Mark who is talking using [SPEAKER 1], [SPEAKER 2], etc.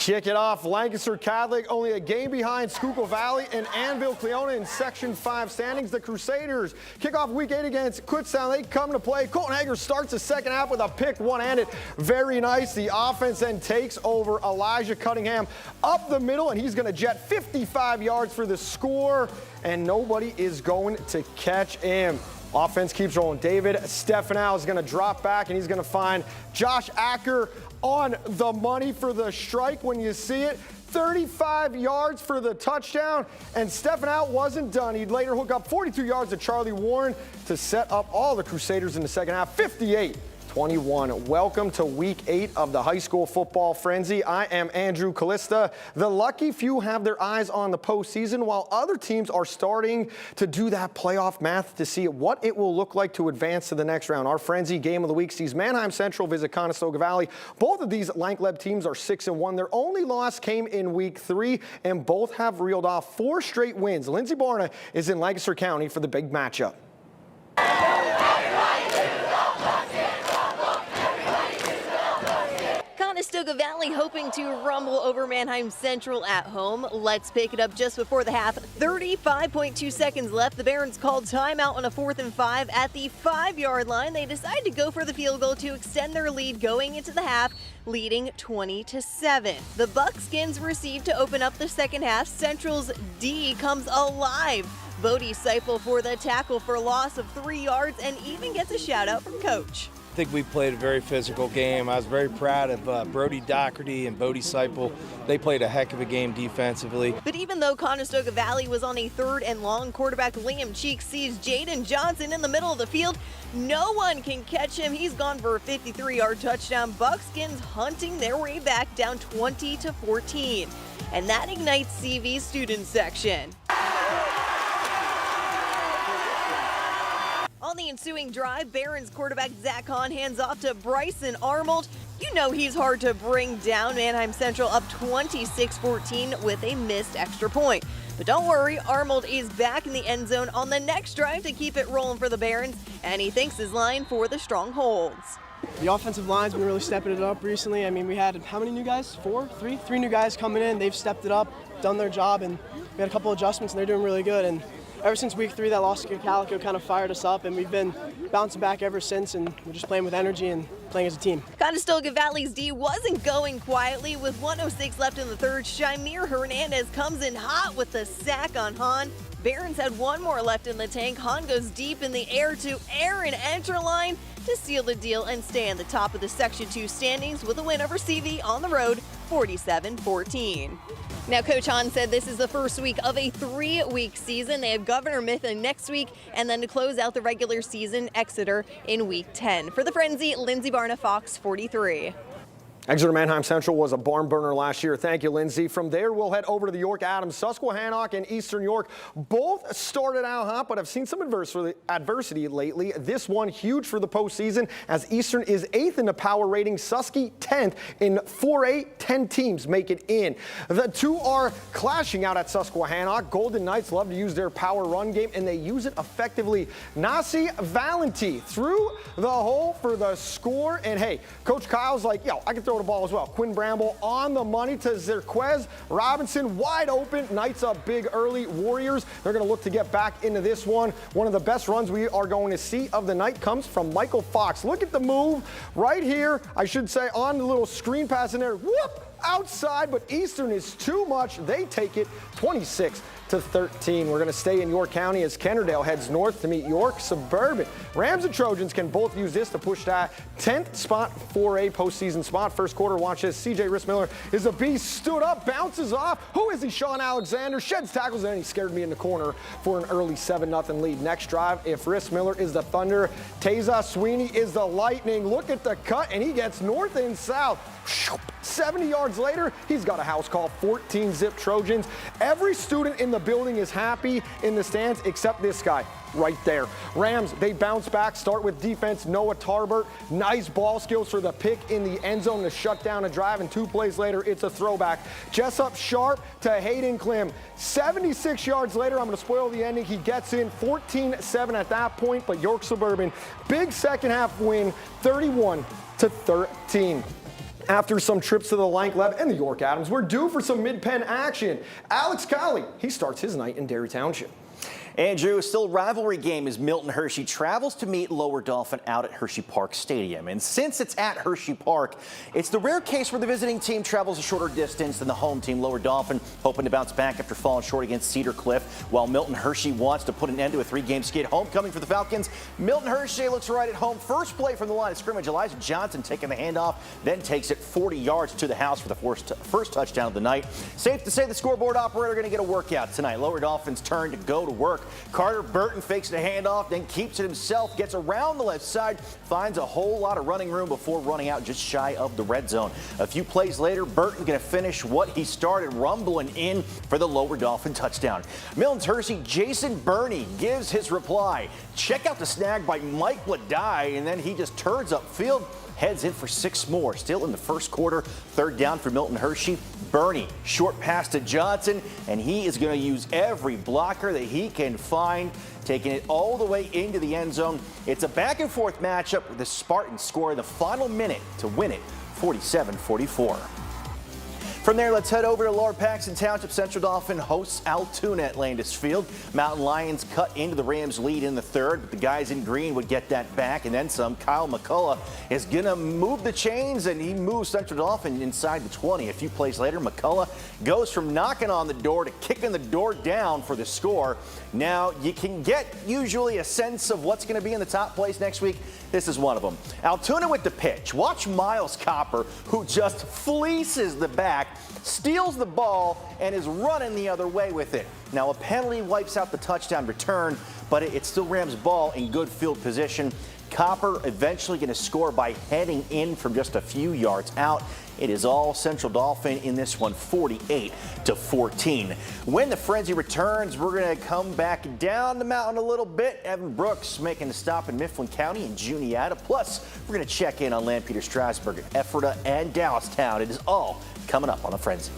[SPEAKER 1] Kick it off. Lancaster Catholic only a game behind Schuylkill Valley and Annville-Cleona in Section 5 standings. The Crusaders kick off Week 8 against Kutztown. They come to play. Colton Hager starts the second half with a pick one-handed. Very nice. The offense then takes over. Elijah Cunningham up the middle, and he's going to jet 55 yards for the score, and nobody is going to catch him. Offense keeps rolling. David Stefanow is going to drop back, and he's going to find Josh Acker on the money for the strike when you see it. 35 yards for the touchdown, and Stefanow wasn't done. He'd later hook up 42 yards to Charlie Warren to set up all the Crusaders in the second half. 58-21. Welcome to Week 8 of the high school football frenzy. I am Andrew Callista. The lucky few have their eyes on the postseason, while other teams are starting to do that playoff math to see what it will look like to advance to the next round. Our frenzy game of the week sees Manheim Central visit Conestoga Valley. Both of these Lank-led teams are 6-1. Their only loss came in Week 3, and both have reeled off 4 straight wins. Lindsey Barna is in Lancaster County for the big matchup.
[SPEAKER 2] Conestoga Valley hoping to rumble over Manheim Central at home. Let's pick it up just before the half. 35.2 seconds left. The Barons called timeout on a 4th and 5 at the 5-yard line. They decide to go for the field goal to extend their lead going into the half, leading 20-7. The Buckskins receive to open up the second half. Central's D comes alive. Bodie Seipel for the tackle for loss of 3 yards and even gets a shout out from coach.
[SPEAKER 3] I think we played a very physical game. I was very proud of Brody Doherty and Bodie Seipel. They played a heck of a game defensively.
[SPEAKER 2] But even though Conestoga Valley was on a 3rd and long, quarterback Liam Cheek sees Jaden Johnson in the middle of the field. No one can catch him. He's gone for a 53-yard touchdown. Buckskins hunting their way back down 20-14. And that ignites CV's student section. On the ensuing drive, Barons quarterback Zach Hahn hands off to Bryson Arnold. You know he's hard to bring down. Manheim Central up 26-14 with a missed extra point. But don't worry, Arnold is back in the end zone on the next drive to keep it rolling for the Barons, and he thanks his line for the strongholds.
[SPEAKER 4] The offensive line's been really stepping it up recently. I mean, we had how many new guys? 4? 3? 3 new guys coming in. They've stepped it up, done their job, and we had a couple adjustments, and they're doing really good. And ever since Week 3, that loss to Calico kind of fired us up, and we've been bouncing back ever since, and we're just playing with energy and playing as a team.
[SPEAKER 2] Conestoga Valley's D wasn't going quietly. With 1:06 left in the third, Shamir Hernandez comes in hot with the sack on Hahn. Barons had 1 more left in the tank. Hahn goes deep in the air to Aaron Enterline to seal the deal and stay on the top of the Section 2 standings with a win over CV on the road, 47-14. Now, Coach Hahn said this is the first week of a 3-week season. They have Governor Mifflin next week, and then to close out the regular season, Exeter in Week 10. For the Frenzy, Lindsey Barna, Fox 43.
[SPEAKER 1] Exeter Manheim Central was a barn burner last year. Thank you, Lindsay. From there, we'll head over to the York Adams. Susquehannock and Eastern York both started out hot, but have seen some adversity lately. This one huge for the postseason, as Eastern is 8th in the power rating. Susky 10th in 4A. 10 teams make it in. The two are clashing out at Susquehannock. Golden Knights love to use their power run game, and they use it effectively. Nasi Valenti through the hole for the score. And hey, Coach Kyle's like, yo, I can throw the ball as well. Quinn Bramble on the money to Zerquez. Robinson wide open. Knights up big early. Warriors, they're going to look to get back into this one. One of the best runs we are going to see of the night comes from Michael Fox. Look at the move right here. I should say on the little screen pass in there. Whoop! Outside, but Eastern is too much. They take it 26-13. We're going to stay in York County as Kennard-Dale heads north to meet York Suburban. Rams and Trojans can both use this to push that 10th spot, 4A postseason spot. First quarter, watch this. CJ Rissmiller is a beast. Stood up, bounces off. Who is he? Sean Alexander sheds tackles, and he scared me in the corner for an early 7-0 lead. Next drive, if Rissmiller is the Thunder, Teza Sweeney is the Lightning. Look at the cut, and he gets north and south. 70 yards later, he's got a house call. 14-zip Trojans. Every student in the building is happy in the stands except this guy right there. Rams, they bounce back, start with defense. Noah Tarbert, nice ball skills for the pick in the end zone to shut down a drive, and 2 plays later, it's a throwback. Jessup Sharp to Hayden Klim. 76 yards later, I'm going to spoil the ending. He gets in 14-7 at that point, but York Suburban, big second half win, 31-13. After some trips to the Lancaster and the York Adams, we're due for some mid-pen action. Alex Colley, he starts his night in Derry Township.
[SPEAKER 5] Andrew, still a rivalry game as Milton Hershey travels to meet Lower Dauphin out at Hershey Park Stadium. And since it's at Hershey Park, it's the rare case where the visiting team travels a shorter distance than the home team. Lower Dauphin hoping to bounce back after falling short against Cedar Cliff, while Milton Hershey wants to put an end to a 3-game skid. Homecoming for the Falcons. Milton Hershey looks right at home. First play from the line of scrimmage. Elijah Johnson taking the handoff, then takes it 40 yards to the house for the first touchdown of the night. Safe to say the scoreboard operator going to get a workout tonight. Lower Dauphin's turn to go to work. Carter Burton fakes the handoff, then keeps it himself, gets around the left side, finds a whole lot of running room before running out just shy of the red zone. A few plays later, Burton going to finish what he started, rumbling in for the Lower Dauphin touchdown. Milton's Hershey Jason Burney gives his reply. Check out the snag by Mike Ladai, and then he just turns upfield, heads in for 6 more. Still in the first quarter, 3rd down for Milton Hershey. Burney, short pass to Johnson, and he is going to use every blocker that he can find, taking it all the way into the end zone. It's a back-and-forth matchup with the Spartans score in the final minute to win it 47-44. From there, let's head over to Lower Paxton Township. Central Dauphin hosts Altoona at Landis Field. Mountain Lions cut into the Rams' lead in the 3rd, but the guys in green would get that back and then some. Kyle McCullough is going to move the chains, and he moves Central Dauphin inside the 20. A few plays later, McCullough goes from knocking on the door to kicking the door down for the score. Now, you can get usually a sense of what's going to be in the top place next week. This is one of them. Altoona with the pitch. Watch Miles Copper, who just fleeces the back, steals the ball, and is running the other way with it. Now, a penalty wipes out the touchdown return, but it's still Rams' ball in good field position. Copper eventually going to score by heading in from just a few yards out. It is all Central Dauphin in this one, 48-14. When the frenzy returns, we're going to come back down the mountain a little bit. Evan Brooks making a stop in Mifflin County and Juniata. Plus, we're going to check in on Lampeter, Strasburg, Ephrata, and Dallastown. It is all coming up on the Frenzy.